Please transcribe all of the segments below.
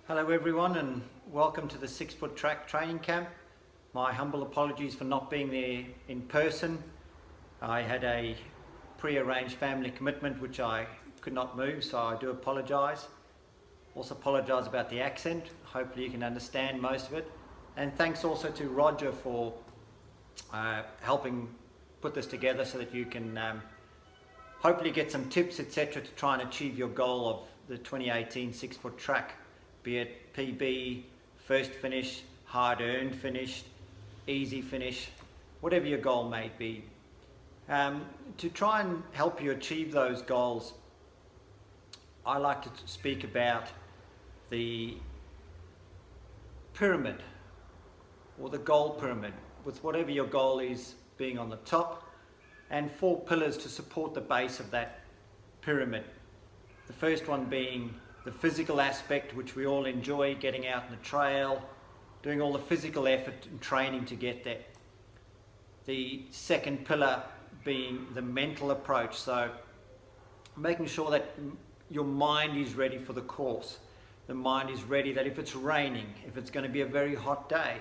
Hello everyone and welcome to the 6 Foot Track training camp. My humble apologies for not being there in person. I had a pre-arranged family commitment which I could not move, so I do apologise. Also apologise about the accent, hopefully you can understand most of it. And thanks also to Roger for helping put this together so that you can hopefully get some tips etc. to try and achieve your goal of the 2018 6 Foot Track. Be it PB, first finish, hard-earned finish, easy finish, whatever your goal may be. To try and help you achieve those goals, I like to speak about the pyramid or the goal pyramid, with whatever your goal is being on the top and 4 pillars to support the base of that pyramid. The first one being the physical aspect, which we all enjoy, getting out in the trail, doing all the physical effort and training to get there. The second pillar being the mental approach, so making sure that your mind is ready for the course. The mind is ready that if it's raining, if it's going to be a very hot day,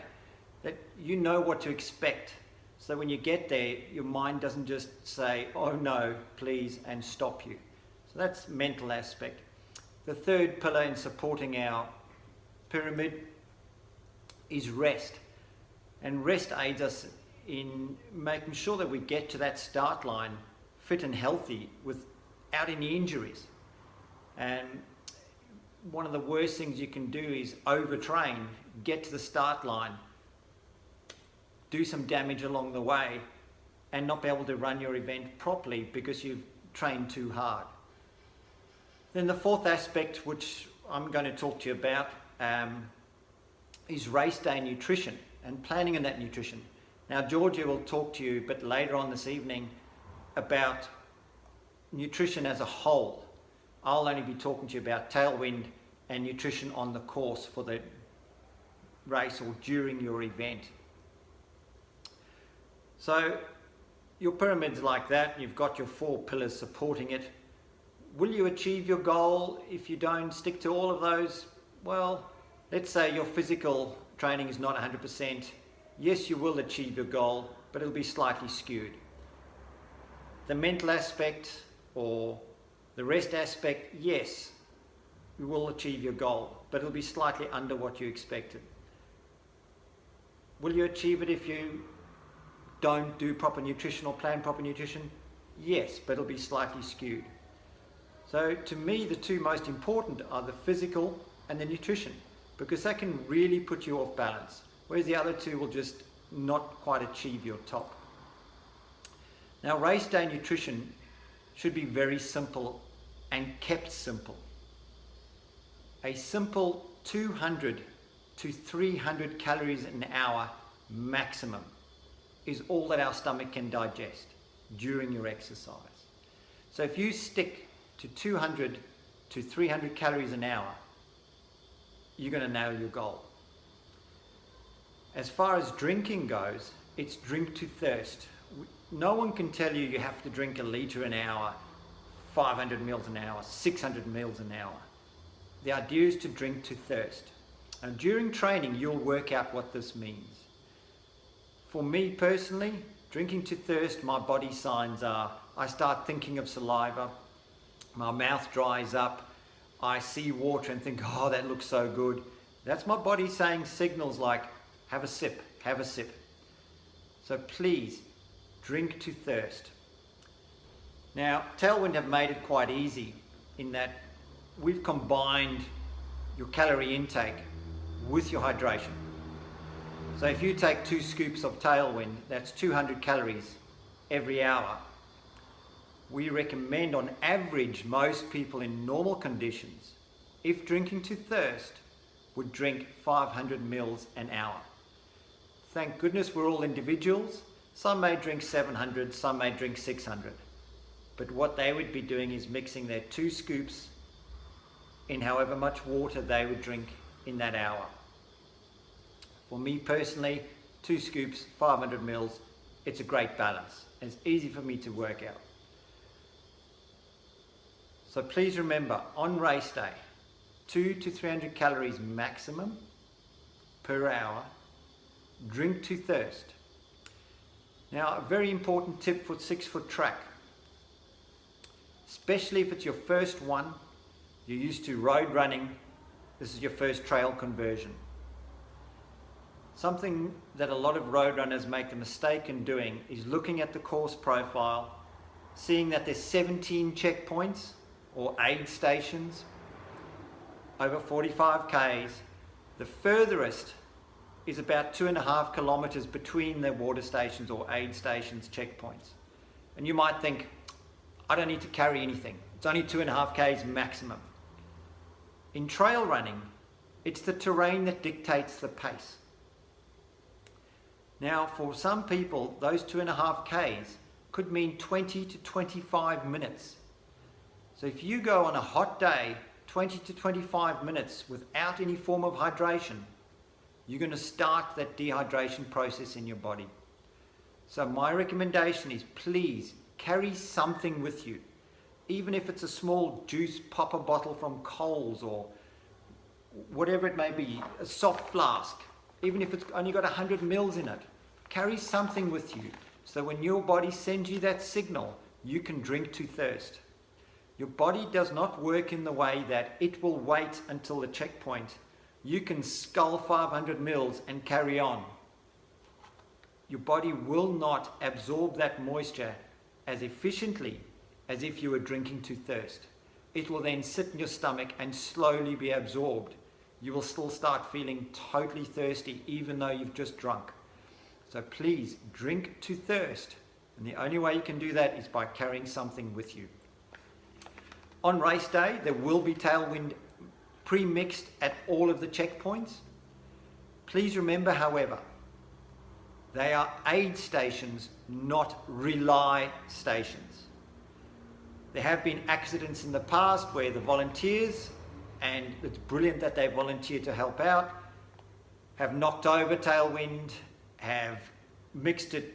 that you know what to expect. So when you get there, your mind doesn't just say, oh no, please, and stop you. So that's mental aspect. The third pillar in supporting our pyramid is rest. And rest aids us in making sure that we get to that start line fit and healthy without any injuries. And one of the worst things you can do is overtrain, get to the start line, do some damage along the way, and not be able to run your event properly because you've trained too hard. Then the fourth aspect, which I'm going to talk to you about, is race day nutrition and planning on that nutrition. Now Georgia will talk to you a bit later on this evening about nutrition as a whole. I'll only be talking to you about Tailwind and nutrition on the course for the race or during your event. So your pyramid's like that, you've got your 4 pillars supporting it. Will you achieve your goal if you don't stick to all of those? Well, let's say your physical training is not 100%. Yes, you will achieve your goal, but it'll be slightly skewed. The mental aspect or the rest aspect, yes, you will achieve your goal, but it'll be slightly under what you expected. Will you achieve it if you don't do proper nutrition or plan proper nutrition? Yes, but it'll be slightly skewed. So to me, the 2 most important are the physical and the nutrition, because that can really put you off balance, whereas the other 2 will just not quite achieve your top. Now, race day nutrition should be very simple and kept simple. A simple 200 to 300 calories an hour maximum is all that our stomach can digest during your exercise. So if you stick to 200 to 300 calories an hour, you're going to nail your goal. As far as drinking goes, it's drink to thirst. No one can tell you you have to drink 1 litre an hour, 500 mils an hour, 600 mils an hour. The idea is to drink to thirst. And during training, you'll work out what this means. For me personally, drinking to thirst, my body signs are, I start thinking of saliva, my mouth dries up, I see water and think, oh, that looks so good. That's my body saying signals like, have a sip, have a sip. So please, drink to thirst. Now, Tailwind have made it quite easy in that we've combined your calorie intake with your hydration. So if you take 2 scoops of Tailwind, that's 200 calories every hour. We recommend on average most people in normal conditions, if drinking to thirst, would drink 500 mils an hour. Thank goodness we're all individuals. Some may drink 700, some may drink 600. But what they would be doing is mixing their 2 scoops in however much water they would drink in that hour. For me personally, 2 scoops, 500 mils, it's a great balance. It's easy for me to work out. So please remember, on race day, 200 to 300 calories maximum per hour. Drink to thirst. Now, a very important tip for 6-foot track, especially if it's your first one, you're used to road running, this is your first trail conversion. Something that a lot of road runners make the mistake in doing is looking at the course profile, seeing that there's 17 checkpoints or aid stations over 45 k's. The furthest is about 2.5 kilometers between the water stations or aid stations checkpoints. And you might think, I don't need to carry anything. It's only 2.5 k's maximum. In trail running, it's the terrain that dictates the pace. Now, for some people, those 2.5 k's could mean 20 to 25 minutes. So if you go on a hot day, 20 to 25 minutes without any form of hydration, you're going to start that dehydration process in your body. So my recommendation is, please carry something with you. Even if it's a small juice popper bottle from Coles or whatever it may be, a soft flask, even if it's only got 100 mils in it, carry something with you so when your body sends you that signal, you can drink to thirst. Your body does not work in the way that it will wait until the checkpoint. You can scull 500 mils and carry on. Your body will not absorb that moisture as efficiently as if you were drinking to thirst. It will then sit in your stomach and slowly be absorbed. You will still start feeling totally thirsty even though you've just drunk. So please drink to thirst. And the only way you can do that is by carrying something with you. On race day, there will be Tailwind pre-mixed at all of the checkpoints. Please remember, however, they are aid stations, not rely stations. There have been accidents in the past where the volunteers, and it's brilliant that they volunteered to help out, have knocked over Tailwind, have mixed it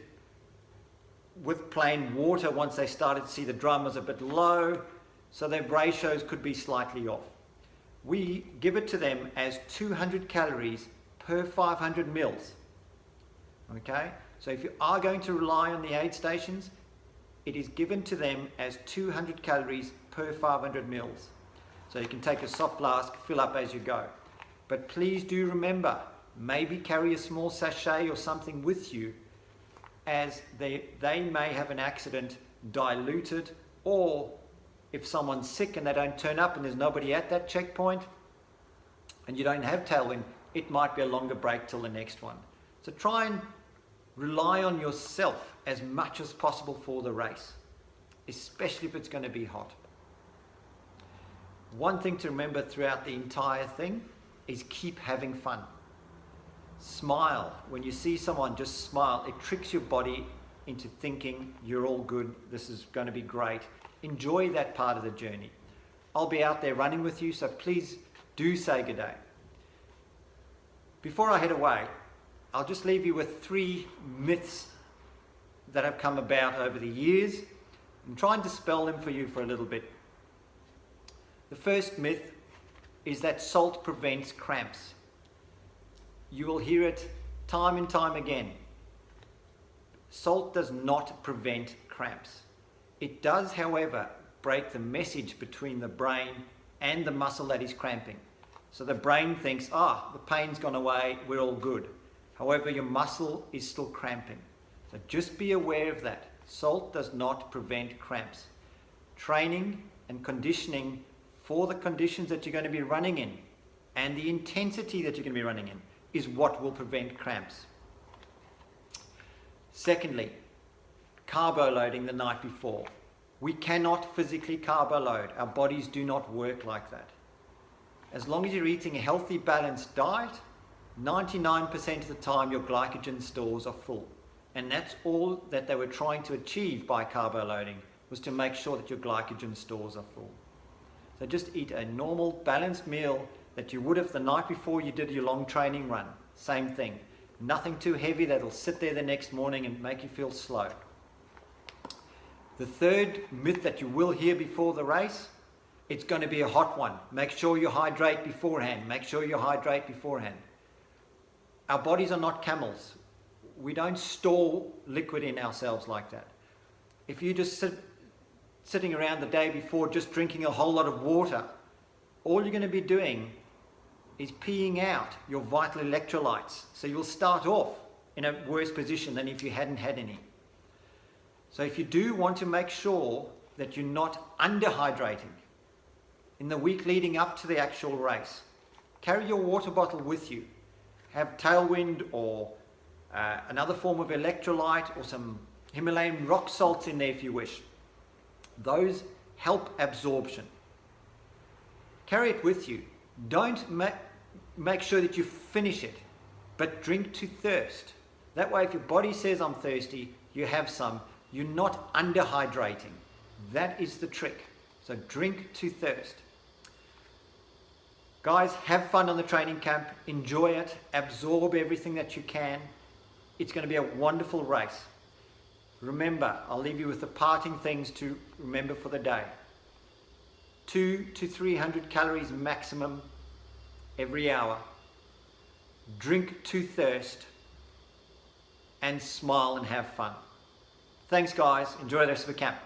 with plain water once they started to see the drum was a bit low, so their ratios could be slightly off. We give it to them as 200 calories per 500 mils. Okay, so if you are going to rely on the aid stations, it is given to them as 200 calories per 500 mils. So you can take a soft flask, fill up as you go. But please do remember, maybe carry a small sachet or something with you, as they may have an accident, diluted, or if someone's sick and they don't turn up and there's nobody at that checkpoint and you don't have Tailwind, it might be a longer break till the next one. So try and rely on yourself as much as possible for the race, especially if it's going to be hot. One thing to remember throughout the entire thing is keep having fun. Smile. When you see someone, just smile. It tricks your body into thinking you're all good, this is going to be great. Enjoy that part of the journey. I'll be out there running with you, so please do say good day. Before I head away, I'll just leave you with 3 myths that have come about over the years and try and dispel them for you for a little bit. The first myth is that salt prevents cramps. You will hear it time and time again. Salt does not prevent cramps. It does, however, break the message between the brain and the muscle that is cramping. So the brain thinks, the pain's gone away, we're all good. However, your muscle is still cramping. So just be aware of that. Salt does not prevent cramps. Training and conditioning for the conditions that you're going to be running in and the intensity that you're going to be running in is what will prevent cramps. Secondly, carbo loading the night before. We cannot physically carbo load. Our bodies do not work like that. As long as you're eating a healthy, balanced diet, 99% of the time your glycogen stores are full. And that's all that they were trying to achieve by carbo loading, was to make sure that your glycogen stores are full. So just eat a normal, balanced meal that you would have the night before you did your long training run. Same thing. Nothing too heavy that'll sit there the next morning and make you feel slow. The third myth that you will hear before the race It's going to be a hot one. Make sure you hydrate beforehand. Make sure you hydrate beforehand. Our bodies are not camels. We don't store liquid in ourselves like that. If you just sitting around the day before just drinking a whole lot of water, all you're going to be doing is peeing out your vital electrolytes. So you'll start off in a worse position than if you hadn't had any. So if you do want to make sure that you're not underhydrating in the week leading up to the actual race, carry your water bottle with you. Have Tailwind or another form of electrolyte or some Himalayan rock salts in there if you wish. Those help absorption. Carry it with you. Don't make sure that you finish it, but drink to thirst. That way if your body says I'm thirsty, you have some. You're not underhydrating. That is the trick. So drink to thirst. Guys, have fun on the training camp. Enjoy it. Absorb everything that you can. It's going to be a wonderful race. Remember, I'll leave you with the parting things to remember for the day. 200 to 300 calories maximum every hour. Drink to thirst. And smile and have fun. Thanks guys. Enjoy the rest of the camp.